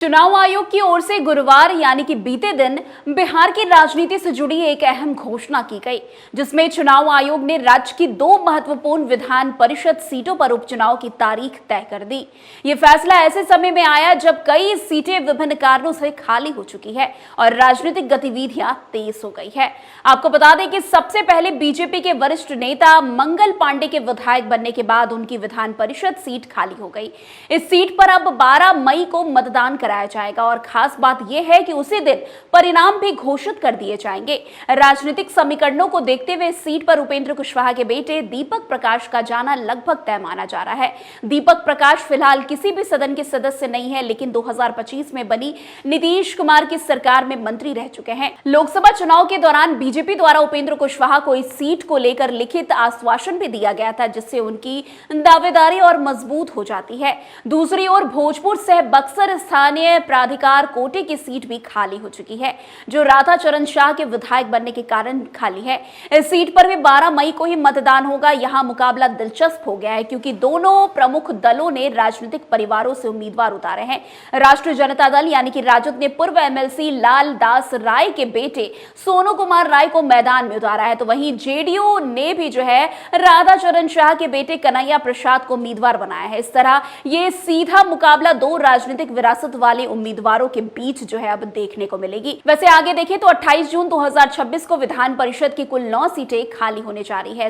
चुनाव आयोग की ओर से गुरुवार यानी कि बीते दिन बिहार की राजनीति से जुड़ी एक अहम घोषणा की गई, जिसमें चुनाव आयोग ने राज्य की 2 महत्वपूर्ण विधान परिषद सीटों पर उपचुनाव की तारीख तय कर दी। ये फैसला ऐसे समय में आया जब कई सीटें विभिन्न कारणों से खाली हो चुकी है और राजनीतिक गतिविधियां तेज हो गई है। आपको बता दें कि सबसे पहले बीजेपी के वरिष्ठ नेता मंगल पांडे के विधायक बनने के बाद उनकी विधान परिषद सीट खाली हो गई। इस सीट पर अब 12 मई को मतदान कराया जाएगा और खास बात यह है कि उसी दिन परिणाम भी घोषित कर दिए जाएंगे। राजनीतिक समीकरणों को देखते हुए इस सीट पर उपेंद्र कुशवाहा के बेटे दीपक प्रकाश का जाना लगभग तय माना जा रहा है। दीपक प्रकाश फिलहाल किसी भी सदन के सदस्य नहीं है, लेकिन 2025 में बनी नीतीश कुमार की सरकार में मंत्री रह चुके हैं। लोकसभा चुनाव के दौरान बीजेपी द्वारा उपेंद्र कुशवाहा को इस सीट को लेकर लिखित आश्वासन भी दिया गया था, जिससे उनकी दावेदारी और मजबूत हो जाती है। दूसरी ओर भोजपुर सह बक्सर स्थानीय प्राधिकार कोटे की सीट भी खाली हो चुकी है, जो राधा चरण शाह के विधायक बनने के कारण खाली है। इस सीट पर भी 12 मई को ही मतदान होगा। यहां मुकाबला दिलचस्प हो गया है, क्योंकि दोनों प्रमुख दलों ने राजनीतिक परिवारों से उम्मीदवार उतारे हैं। राष्ट्रीय जनता दल यानी कि राजद ने पूर्व एमएलसी लाल दास राय के बेटे सोनू कुमार राय को मैदान में उतारा है, तो वहीं जेडीयू ने भी राधा चरण शाह के बेटे कन्हैया प्रसाद को उम्मीदवार बनाया है। इस तरह ये सीधा मुकाबला 2 राजनीतिक विरासत वाले उम्मीदवारों के बीच अब देखने को मिलेगी। वैसे आगे देखें तो 28 जून 2026 को विधान परिषद की कुल 9 सीटें खाली होने जा रही है।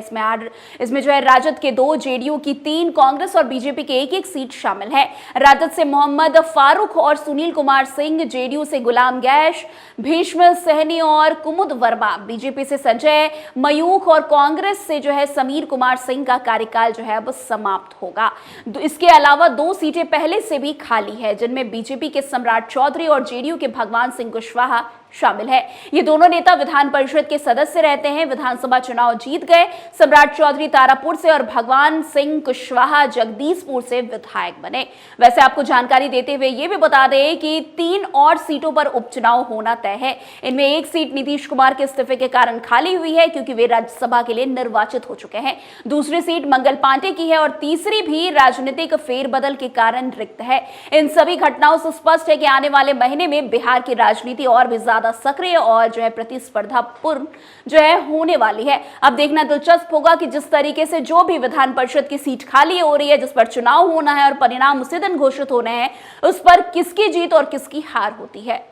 इसमें राजद के 2, जेडीयू की 3, कांग्रेस और बीजेपी के 1-1 सीट शामिल है। राजद से मोहम्मद फारूक और सुनील कुमार सिंह, जेडीयू से गुलाम गैश, भीष्म सहनी और कुमुद वर्मा, बीजेपी से संजय मयूख और कांग्रेस से समीर कुमार सिंह का कार्यकाल अब समाप्त होगा। इसके अलावा 2 सीटें पहले से भी खाली है, जिनमें बीजेपी के सम्राट चौधरी और जेडीयू के भगवान सिंह कुशवाहा शामिल है। ये दोनों नेता विधान परिषद के सदस्य रहते हैं। विधानसभा चुनाव जीत गए। सम्राट चौधरी तारापुर से और भगवान सिंह कुशवाहा जगदीशपुर से विधायक बने। वैसे आपको जानकारी देते हुए ये भी बता दें कि 3 और सीटों पर उपचुनाव होना तय है। इनमें 1 सीट नीतीश कुमार के इस्तीफे के कारण खाली हुई है, क्योंकि वे राज्यसभा के लिए निर्वाचित हो चुके हैं। दूसरी सीट मंगल पांडे की है और तीसरी भी राजनीतिक फेरबदल के कारण रिक्त है। इन सभी घटनाओं से स्पष्ट है कि आने वाले महीने में बिहार की राजनीति और भी ज्यादा सक्रिय और प्रतिस्पर्धापूर्ण होने वाली है। अब देखना दिलचस्प होगा कि जिस तरीके से जो भी विधान परिषद की सीट खाली हो रही है, जिस पर चुनाव होना है और परिणाम उसी दिन घोषित होने हैं, उस पर किसकी जीत और किसकी हार होती है।